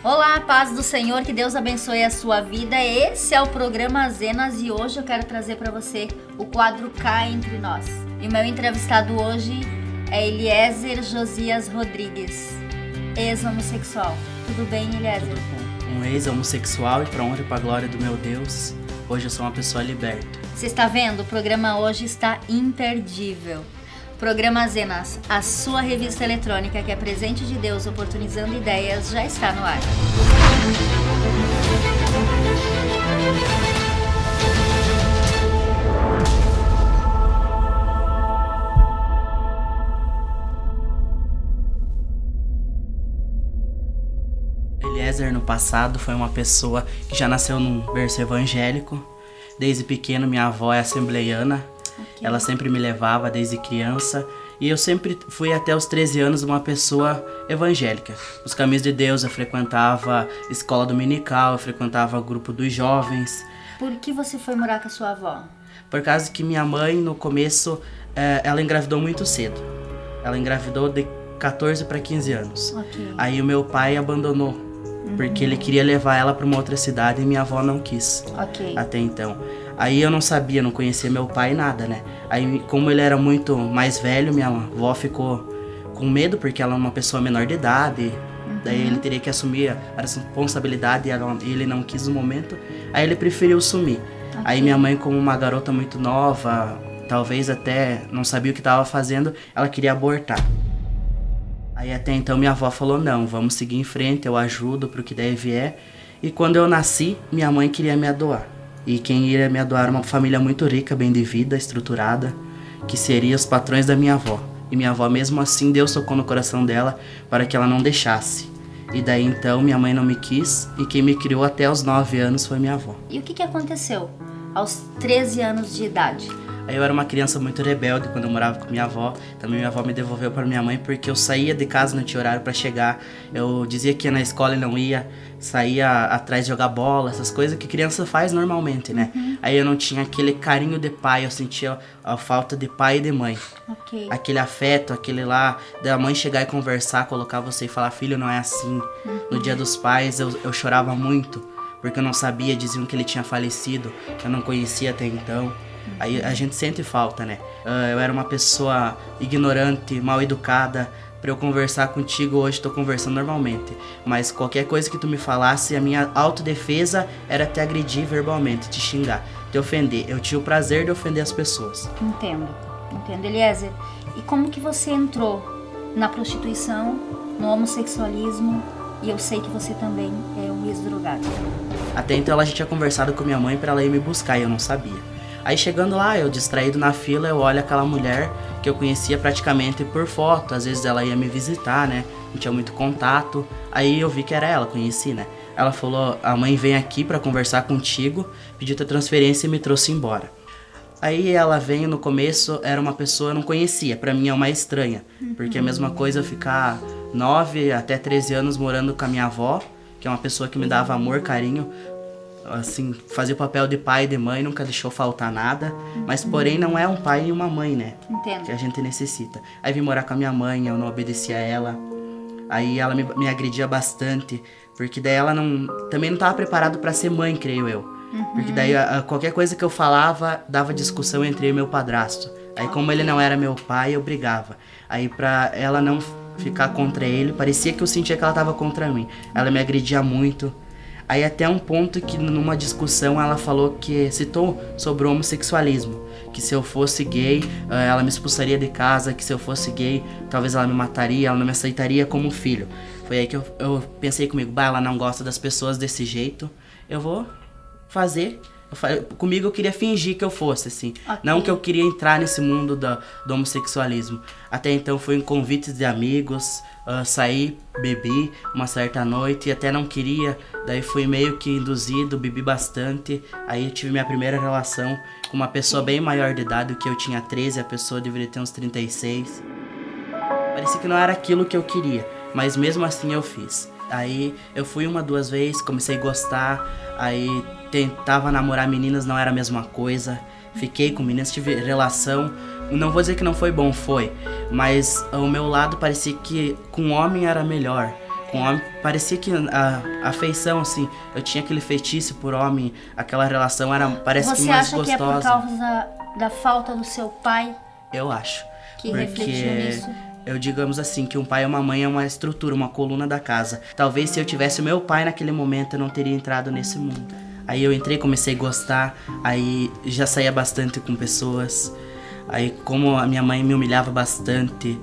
Olá, paz do Senhor, que Deus abençoe a sua vida. Esse é o programa Zenas e hoje eu quero trazer para você o quadro Cá Entre Nós. E o meu entrevistado hoje é Eliezer Josias Rodrigues, ex-homossexual. Tudo bem, Eliezer? Tudo bom. Um ex-homossexual e para honra e para glória do meu Deus, hoje eu sou uma pessoa liberta. Você está vendo? O programa hoje está imperdível. Programa Zenas, a sua revista eletrônica que é presente de Deus oportunizando ideias, já está no ar. Eliezer no passado foi uma pessoa que já nasceu num berço evangélico. Desde pequeno minha avó é assembleiana. Okay. Ela sempre me levava desde criança e eu sempre fui até os 13 anos uma pessoa evangélica. Os caminhos de Deus, eu frequentava escola dominical, eu frequentava grupo dos jovens. Por que você foi morar com a sua avó? Por causa que minha mãe, no começo, ela engravidou muito cedo. Ela engravidou de 14 para 15 anos. Okay. Aí o meu pai abandonou, porque ele queria levar ela para uma outra cidade e minha avó não quis. Okay. Até então. Aí eu não sabia, não conhecia meu pai, nada, né? Aí como ele era muito mais velho, minha avó ficou com medo, porque ela é uma pessoa menor de idade. Daí ele teria que assumir a responsabilidade e ele não quis no momento. Aí ele preferiu sumir. Okay. Aí minha mãe, como uma garota muito nova, talvez até não sabia o que estava fazendo, ela queria abortar. Aí até então minha avó falou, não, vamos seguir em frente, eu ajudo pro que deve é. E quando eu nasci, minha mãe queria me adoar. E quem iria me adoar era uma família muito rica, bem de vida, estruturada, que seria os patrões da minha avó. E minha avó mesmo assim Deus tocou no coração dela para que ela não deixasse. E daí então minha mãe não me quis e quem me criou até os 9 anos foi minha avó. E o que aconteceu aos 13 anos de idade? Aí eu era uma criança muito rebelde quando eu morava com minha avó. Também minha avó me devolveu para minha mãe porque eu saía de casa, não tinha horário para chegar. Eu dizia que ia na escola e não ia. Saía atrás de jogar bola, essas coisas que criança faz normalmente, né? Aí eu não tinha aquele carinho de pai, eu sentia a falta de pai e de mãe. Okay. Aquele afeto, aquele lá, da mãe chegar e conversar, colocar você e falar, filho, não é assim. No dia dos pais eu chorava muito, porque eu não sabia, diziam que ele tinha falecido, eu não conhecia até então. Aí a gente sente falta, né? Eu era uma pessoa ignorante, mal educada. Pra eu conversar contigo hoje, tô conversando normalmente. Mas qualquer coisa que tu me falasse, a minha autodefesa era te agredir verbalmente, te xingar, te ofender. Eu tinha o prazer de ofender as pessoas. Entendo, Eliezer. E como que você entrou na prostituição, no homossexualismo? E eu sei que você também é um ex-drogado. Até então ela já tinha conversado com minha mãe pra ela ir me buscar e eu não sabia. Aí chegando lá, eu distraído na fila, eu olho aquela mulher que eu conhecia praticamente por foto. Às vezes ela ia me visitar, né? Não tinha muito contato. Aí eu vi que era ela, conheci, né? Ela falou, a mãe vem aqui pra conversar contigo, pediu tua transferência e me trouxe embora. Aí ela veio no começo, era uma pessoa que eu não conhecia, pra mim é uma estranha. Porque é a mesma coisa eu ficar 9 até 13 anos morando com a minha avó, que é uma pessoa que me dava amor, carinho. Assim, fazia o papel de pai e de mãe, nunca deixou faltar nada. Mas porém não é um pai e uma mãe, né? Entendo. Que a gente necessita. Aí vim morar com a minha mãe, eu não obedecia a ela. Aí ela me agredia bastante, porque daí ela também não estava preparada para ser mãe, creio eu. Porque daí qualquer coisa que eu falava dava discussão entre eu e meu padrasto. Aí como ele não era meu pai, eu brigava. Aí pra ela não ficar contra ele, parecia que eu sentia que ela estava contra mim. Ela me agredia muito. Aí até um ponto que numa discussão ela falou que citou sobre o homossexualismo. Que se eu fosse gay, ela me expulsaria de casa, que se eu fosse gay, talvez ela me mataria, ela não me aceitaria como filho. Foi aí que eu pensei comigo, ela não gosta das pessoas desse jeito, eu vou fazer. Comigo eu queria fingir que eu fosse, assim. Okay. Não que eu queria entrar nesse mundo do homossexualismo. Até então foi em convites de amigos, saí, bebi uma certa noite e até não queria. Daí fui meio que induzido, bebi bastante. Aí eu tive minha primeira relação com uma pessoa bem maior de idade, do que eu tinha 13, a pessoa deveria ter uns 36. Parecia que não era aquilo que eu queria, mas mesmo assim eu fiz. Aí eu fui 1, 2 vezes, comecei a gostar, aí tentava namorar meninas, não era a mesma coisa. Fiquei com meninas, tive relação, não vou dizer que não foi bom, foi. Mas o meu lado parecia que com homem era melhor. com homem. Parecia que a afeição, assim, eu tinha aquele feitiço por homem, aquela relação parece que mais gostosa. Você acha que é por causa da falta do seu pai? Eu acho. Que refletiu nisso? Eu digamos assim, que um pai e uma mãe é uma estrutura, uma coluna da casa. Talvez se eu tivesse o meu pai naquele momento, eu não teria entrado nesse mundo. Aí eu entrei, comecei a gostar, aí já saía bastante com pessoas. Aí como a minha mãe me humilhava bastante,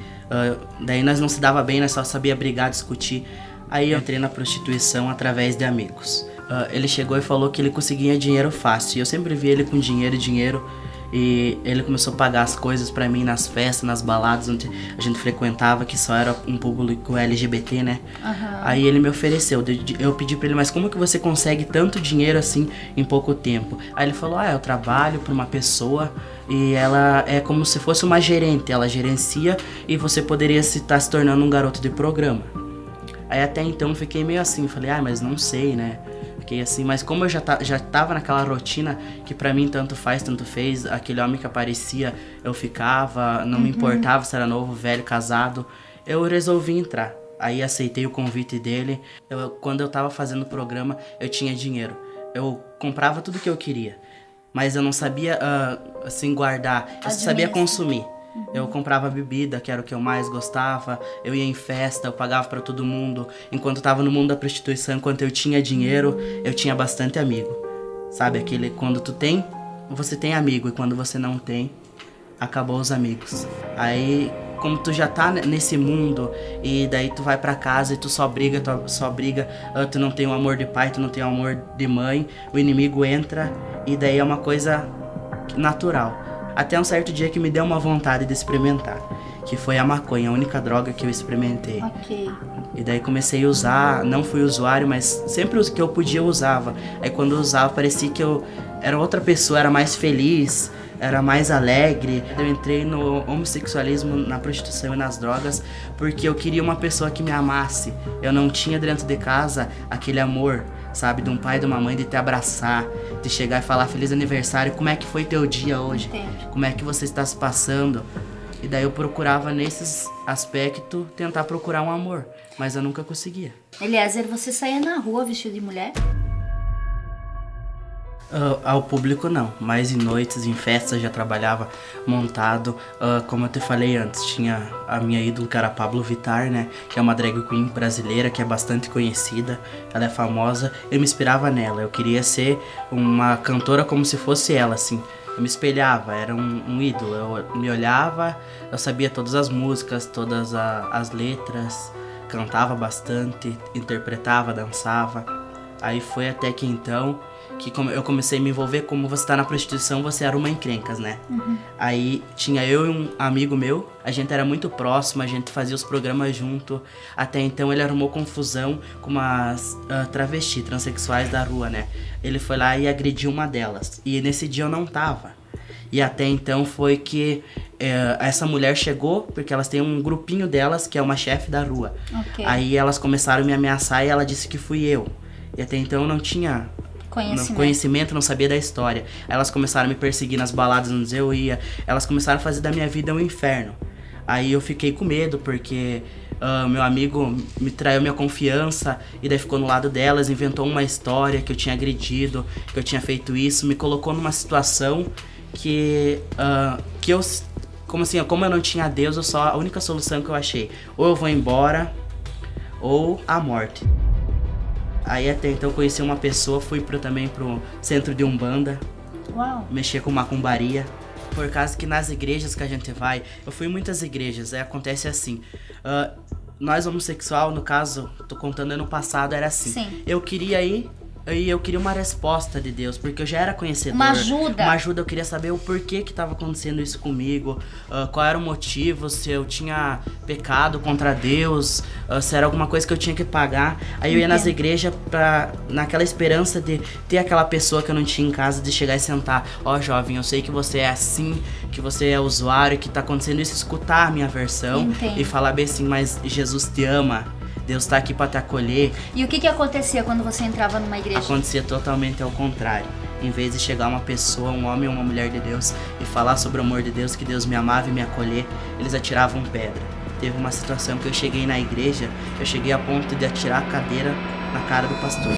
daí nós não se dava bem, nós só sabia brigar, discutir. Aí eu entrei na prostituição através de amigos. Ele chegou e falou que ele conseguia dinheiro fácil. Eu sempre vi ele com dinheiro. E ele começou a pagar as coisas pra mim nas festas, nas baladas onde a gente frequentava, que só era um público LGBT, né? Uhum. Aí ele me ofereceu, eu pedi pra ele, mas como que você consegue tanto dinheiro assim em pouco tempo? Aí ele falou, eu trabalho pra uma pessoa e ela é como se fosse uma gerente, ela gerencia e você poderia estar se tornando um garoto de programa. Aí até então eu fiquei meio assim, falei, mas não sei, né? Fiquei assim, mas como eu já tava naquela rotina que pra mim tanto faz, tanto fez, aquele homem que aparecia, eu ficava, não me importava se era novo, velho, casado, eu resolvi entrar. Aí aceitei o convite dele. Quando eu tava fazendo o programa, eu tinha dinheiro. Eu comprava tudo que eu queria, mas eu não sabia, assim, guardar, eu só sabia consumir. Eu comprava bebida, que era o que eu mais gostava, eu ia em festa, eu pagava pra todo mundo. Enquanto eu tava no mundo da prostituição, enquanto eu tinha dinheiro, eu tinha bastante amigo. Sabe, aquele, quando tu tem, você tem amigo, e quando você não tem, acabou os amigos. Aí, como tu já tá nesse mundo, e daí tu vai pra casa e tu só briga, tu não tem o amor de pai, tu não tem o amor de mãe, o inimigo entra, e daí é uma coisa natural. Até um certo dia que me deu uma vontade de experimentar, que foi a maconha, a única droga que eu experimentei. Ok. E daí comecei a usar, não fui usuário, mas sempre o que eu podia eu usava. Aí quando eu usava parecia que eu era outra pessoa, era mais feliz, era mais alegre. Eu entrei no homossexualismo, na prostituição e nas drogas, porque eu queria uma pessoa que me amasse. Eu não tinha dentro de casa aquele amor, sabe, de um pai e de uma mãe, de te abraçar, de chegar e falar feliz aniversário, como é que foi teu dia hoje? Entendi. Como é que você está se passando? E daí eu procurava nesses aspectos tentar procurar um amor, mas eu nunca conseguia. Eliezer, você saía na rua vestido de mulher? Ao público não, mas em noites, em festas já trabalhava montado. Como eu te falei antes, tinha a minha ídolo que era a Pablo Vittar, né? Que é uma drag queen brasileira que é bastante conhecida, ela é famosa. Eu me inspirava nela, eu queria ser uma cantora como se fosse ela, assim. Eu me espelhava, era um ídolo, eu me olhava, eu sabia todas as músicas, todas as letras, cantava bastante, interpretava, dançava. Aí foi até que então que eu comecei a me envolver. Como você tá na prostituição, você arruma encrencas, né? Uhum. Aí tinha eu e um amigo meu, a gente era muito próximo, a gente fazia os programas junto. Até então ele arrumou confusão com umas travestis, transexuais da rua, né? Ele foi lá e agrediu uma delas, e nesse dia eu não tava. E até então foi que essa mulher chegou, porque elas têm um grupinho delas, que é uma chefe da rua. Okay. Aí elas começaram a me ameaçar e ela disse que fui eu. E até então eu não tinha conhecimento, não sabia da história. Aí elas começaram a me perseguir nas baladas onde eu ia. Elas começaram a fazer da minha vida um inferno. Aí eu fiquei com medo, porque meu amigo me traiu minha confiança. E daí ficou no lado delas, inventou uma história que eu tinha agredido, que eu tinha feito isso. Me colocou numa situação que eu... Como eu não tinha Deus, a única solução que eu achei: ou eu vou embora, ou a morte. Aí até então eu conheci uma pessoa, fui também pro centro de Umbanda. Uau. Mexer com macumbaria. Por causa que nas igrejas que a gente vai, eu fui em muitas igrejas, acontece assim. Nós homossexual, no caso, tô contando ano passado, era assim. Sim. Eu queria ir, e eu queria uma resposta de Deus, porque eu já era conhecedor. Uma ajuda. Uma ajuda, eu queria saber o porquê que tava acontecendo isso comigo, qual era o motivo, se eu tinha pecado contra Deus, se era alguma coisa que eu tinha que pagar. Aí eu ia nas igrejas naquela esperança de ter aquela pessoa que eu não tinha em casa, de chegar e sentar. Ó, jovem, eu sei que você é assim, que você é usuário, que tá acontecendo isso, escutar a minha versão. Entendo. E falar bem assim, mas Jesus te ama. Deus tá aqui pra te acolher. E o que acontecia quando você entrava numa igreja? Acontecia totalmente ao contrário. Em vez de chegar uma pessoa, um homem ou uma mulher de Deus, e falar sobre o amor de Deus, que Deus me amava e me acolher, eles atiravam pedra. teve uma situação que eu cheguei na igreja, eu cheguei a ponto de atirar a cadeira na cara do pastor.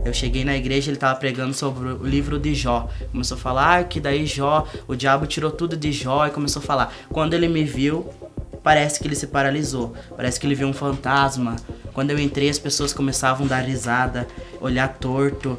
Eu cheguei na igreja, ele tava pregando sobre o livro de Jó. Começou a falar que daí Jó, o diabo tirou tudo de Jó e começou a falar. Quando ele me viu, parece que ele se paralisou, parece que ele viu um fantasma. Quando eu entrei, as pessoas começavam a dar risada, olhar torto,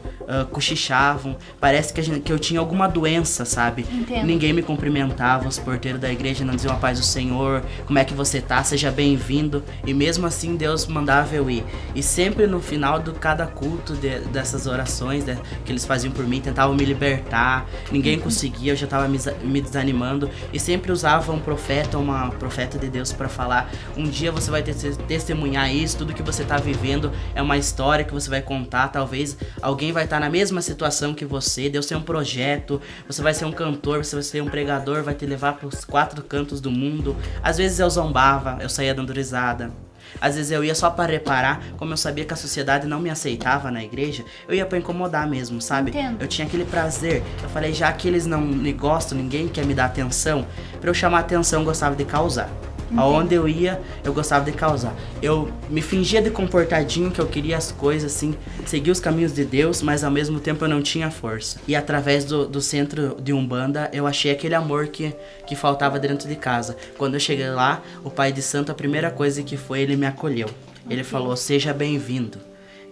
cochichavam. Parece que eu tinha alguma doença, sabe? Entendo. Ninguém me cumprimentava, os porteiros da igreja não diziam a paz do Senhor, como é que você tá, seja bem-vindo. E mesmo assim Deus mandava eu ir. E sempre no final de cada culto dessas orações que eles faziam por mim, tentavam me libertar. Ninguém conseguia, eu já tava me desanimando. E sempre usava um profeta, uma profeta de Deus para falar: um dia você vai testemunhar isso, tudo que você tá vivendo é uma história que você vai contar. Talvez alguém vai estar na mesma situação que você. Deus tem um projeto, você vai ser um cantor, você vai ser um pregador, vai te levar pros 4 cantos do mundo. Às vezes eu zombava, eu saía dando risada. Às vezes eu ia só para reparar, como eu sabia que a sociedade não me aceitava na igreja, eu ia para incomodar mesmo, sabe? Entendo. Eu tinha aquele prazer. Eu falei, já que eles não me gostam, ninguém quer me dar atenção, para eu chamar atenção eu gostava de causar. Aonde eu ia, eu gostava de causar. Eu me fingia de comportadinho, que eu queria as coisas assim, seguir os caminhos de Deus, mas ao mesmo tempo eu não tinha força. E através do centro de Umbanda, eu achei aquele amor que faltava dentro de casa. Quando eu cheguei lá, o pai de santo, a primeira coisa que foi, ele me acolheu. Ele falou, seja bem-vindo.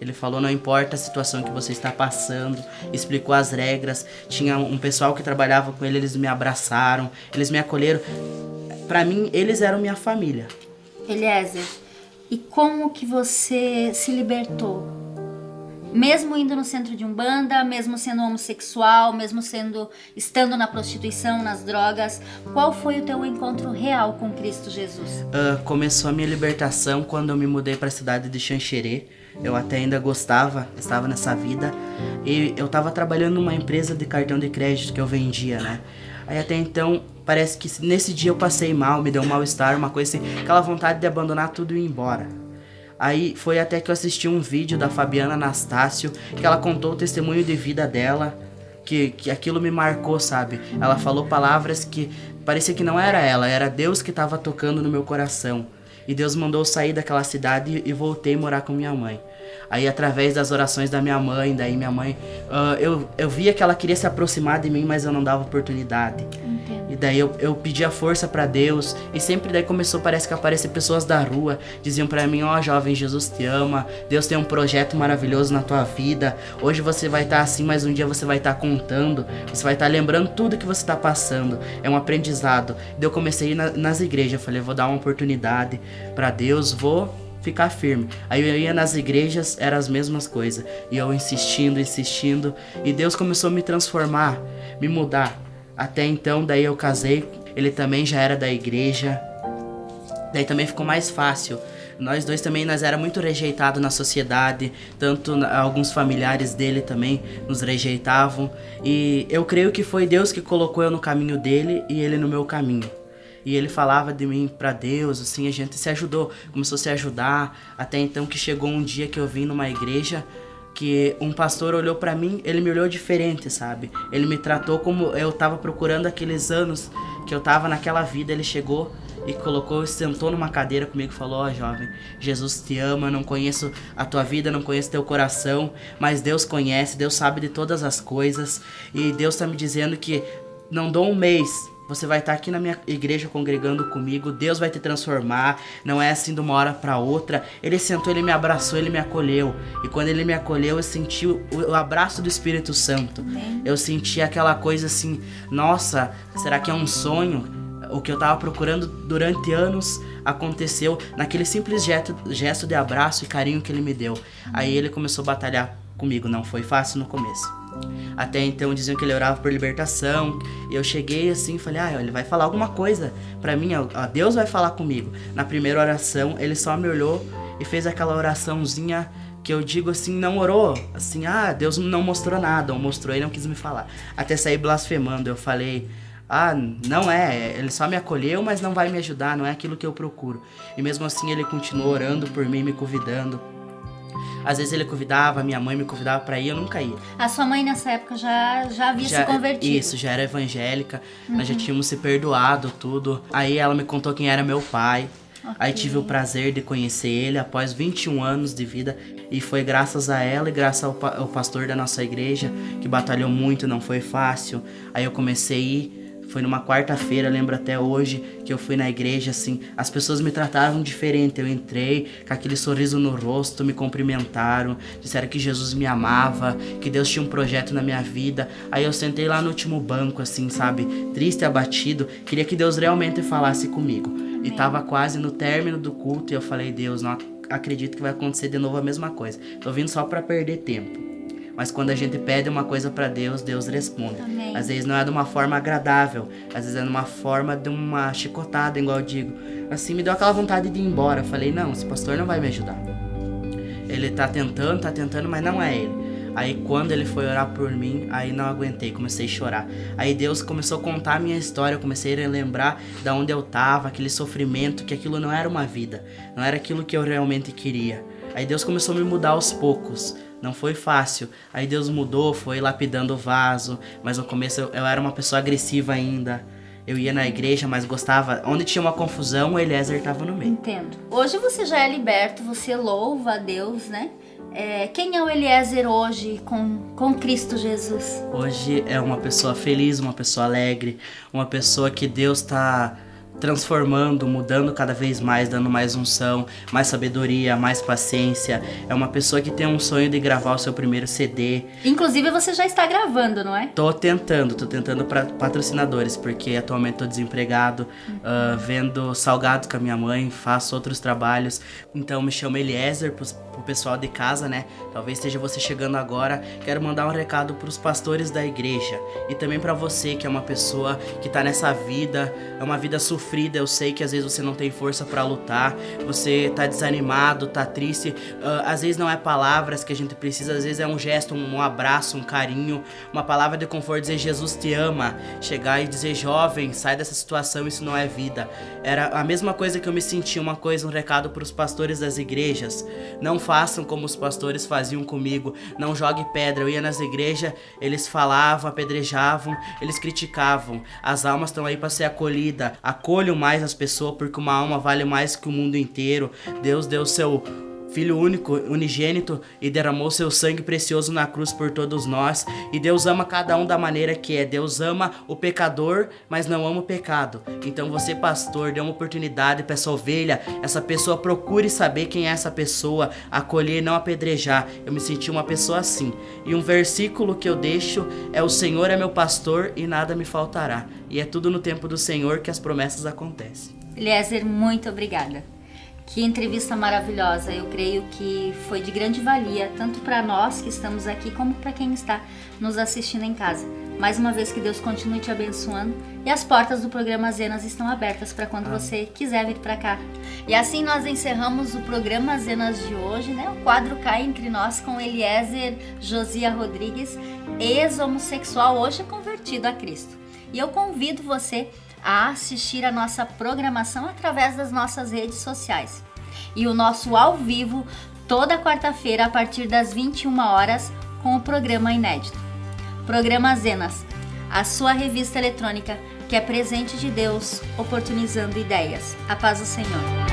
Ele falou, não importa a situação que você está passando, explicou as regras. Tinha um pessoal que trabalhava com ele, eles me abraçaram, eles me acolheram. Pra mim, eles eram minha família. Eliezer, e como que você se libertou? Mesmo indo no centro de Umbanda, mesmo sendo homossexual, mesmo estando na prostituição, nas drogas, qual foi o teu encontro real com Cristo Jesus? Começou a minha libertação quando eu me mudei para a cidade de Xanxerê. Eu até ainda estava nessa vida. E eu estava trabalhando numa empresa de cartão de crédito que eu vendia, né? Aí até então, parece que nesse dia eu passei mal, me deu um mal-estar, uma coisa assim, aquela vontade de abandonar tudo e ir embora. Aí foi até que eu assisti um vídeo da Fabiana Anastácio, que ela contou o testemunho de vida dela, que aquilo me marcou, sabe? Ela falou palavras que parecia que não era ela, era Deus que estava tocando no meu coração. E Deus mandou eu sair daquela cidade e voltei a morar com minha mãe. Aí através das orações da minha mãe, daí minha mãe, eu via que ela queria se aproximar de mim, mas eu não dava oportunidade. Entendo. E daí eu pedia força pra Deus, e sempre daí começou, parece que aparecer pessoas da rua, diziam pra mim, ó jovem, Jesus te ama, Deus tem um projeto maravilhoso na tua vida, hoje você vai estar assim, mas um dia você vai estar contando, você vai estar lembrando tudo que você está passando, é um aprendizado. Daí eu comecei a ir nas igrejas, eu falei, vou dar uma oportunidade pra Deus, vou ficar firme. Aí eu ia nas igrejas, eram as mesmas coisas, e eu insistindo, e Deus começou a me transformar, me mudar. Até então, daí eu casei, ele também já era da igreja, daí também ficou mais fácil. Nós dois também, nós era muito rejeitados na sociedade, tanto alguns familiares dele também nos rejeitavam. E eu creio que foi Deus que colocou eu no caminho dele e ele no meu caminho. E ele falava de mim pra Deus, assim, a gente se ajudou, começou a se ajudar. Até então que chegou um dia que eu vim numa igreja, que um pastor olhou pra mim, ele me olhou diferente, sabe? Ele me tratou como eu tava procurando aqueles anos que eu tava naquela vida. Ele chegou e sentou numa cadeira comigo e falou, ó jovem, Jesus te ama, não conheço a tua vida, não conheço teu coração, mas Deus conhece, Deus sabe de todas as coisas. E Deus tá me dizendo que não dou um mês, você vai estar aqui na minha igreja congregando comigo, Deus vai te transformar, não é assim de uma hora pra outra. Ele sentou, ele me abraçou, ele me acolheu. E quando ele me acolheu, eu senti o abraço do Espírito Santo. Eu senti aquela coisa assim, nossa, será que é um sonho? O que eu tava procurando durante anos aconteceu naquele simples gesto de abraço e carinho que ele me deu. Aí ele começou a batalhar comigo, não foi fácil no começo. Até então diziam que ele orava por libertação. E eu cheguei assim e falei, ele vai falar alguma coisa pra mim, Deus vai falar comigo. Na primeira oração ele só me olhou e fez aquela oraçãozinha que eu digo assim, não orou assim, Deus não mostrou nada, ou mostrou, ele não quis me falar. Até sair blasfemando, eu falei, não ele só me acolheu, mas não vai me ajudar, não é aquilo que eu procuro. E mesmo assim ele continuou orando por mim, me convidando. Às vezes ele convidava, minha mãe me convidava pra ir, eu nunca ia. A sua mãe nessa época já havia se convertido? Isso, já era evangélica, nós já tínhamos se perdoado, tudo. Aí ela me contou quem era meu pai. Okay. Aí tive o prazer de conhecer ele após 21 anos de vida. E foi graças a ela e graças ao pastor da nossa igreja, que batalhou muito, não foi fácil. Aí eu comecei a ir. Foi numa quarta-feira, lembro até hoje, que eu fui na igreja, assim, as pessoas me trataram diferente. Eu entrei com aquele sorriso no rosto, me cumprimentaram, disseram que Jesus me amava, que Deus tinha um projeto na minha vida. Aí eu sentei lá no último banco, assim, sabe, triste, abatido, queria que Deus realmente falasse comigo. E tava quase no término do culto e eu falei, Deus, não acredito que vai acontecer de novo a mesma coisa. Tô vindo só pra perder tempo. Mas quando a gente pede uma coisa pra Deus, Deus responde. Amém. Às vezes não é de uma forma agradável, às vezes é de uma forma de uma chicotada, igual eu digo. Assim, me deu aquela vontade de ir embora. Eu falei, não, esse pastor não vai me ajudar. Ele tá tentando, mas não é ele. Aí quando ele foi orar por mim, aí não aguentei, comecei a chorar. Aí Deus começou a contar a minha história, eu comecei a lembrar de onde eu tava, aquele sofrimento, que aquilo não era uma vida, não era aquilo que eu realmente queria. Aí Deus começou a me mudar aos poucos. Não foi fácil. Aí Deus mudou, foi lapidando o vaso. Mas no começo eu era uma pessoa agressiva ainda. Eu ia na igreja, mas gostava. Onde tinha uma confusão, o Eliezer estava no meio. Entendo. Hoje você já é liberto, você louva a Deus, né? Quem é o Eliezer hoje com Cristo Jesus? Hoje é uma pessoa feliz, uma pessoa alegre, uma pessoa que Deus está transformando, mudando cada vez mais, dando mais unção, mais sabedoria, mais paciência. É uma pessoa que tem um sonho de gravar o seu primeiro CD. Inclusive você já está gravando, não é? Tô tentando para patrocinadores, porque atualmente tô desempregado, vendo salgado com a minha mãe, faço outros trabalhos. Então me chamo Eliezer pro pessoal de casa, né? Talvez esteja você chegando agora. Quero mandar um recado pros pastores da igreja e também para você que é uma pessoa que tá nessa vida, é uma vida sofrida. Eu sei que às vezes você não tem força pra lutar, você tá desanimado, tá triste. Às vezes não é palavras que a gente precisa, às vezes é um gesto, um abraço, um carinho, uma palavra de conforto, dizer Jesus te ama, chegar e dizer jovem, sai dessa situação, isso não é vida. Era a mesma coisa que eu me senti, um recado pros pastores das igrejas. Não façam como os pastores faziam comigo, não jogue pedra. Eu ia nas igrejas, eles falavam, apedrejavam, eles criticavam. As almas estão aí pra ser acolhidas. Acolham mais as pessoas, porque uma alma vale mais que o mundo inteiro. Deus deu seu Filho único, unigênito, e derramou seu sangue precioso na cruz por todos nós. E Deus ama cada um da maneira que é. Deus ama o pecador, mas não ama o pecado. Então você, pastor, dê uma oportunidade para essa ovelha, essa pessoa. Procure saber quem é essa pessoa, acolher, não apedrejar. Eu me senti uma pessoa assim. E um versículo que eu deixo é: o Senhor é meu pastor e nada me faltará. E é tudo no tempo do Senhor que as promessas acontecem. Eliezer, muito obrigada. Que entrevista maravilhosa. Eu creio que foi de grande valia, tanto para nós que estamos aqui, como para quem está nos assistindo em casa. Mais uma vez, que Deus continue te abençoando, e as portas do programa Zenas estão abertas para quando você quiser vir para cá. E assim nós encerramos o programa Zenas de hoje, né? O quadro Cá Entre Nós, com Eliezer Josia Rodrigues, ex-homossexual, hoje convertido a Cristo. E eu convido você a assistir a nossa programação através das nossas redes sociais. E o nosso ao vivo toda quarta-feira a partir das 21 horas com o programa inédito. Programa Zenas, a sua revista eletrônica que é presente de Deus, oportunizando ideias. A paz do Senhor.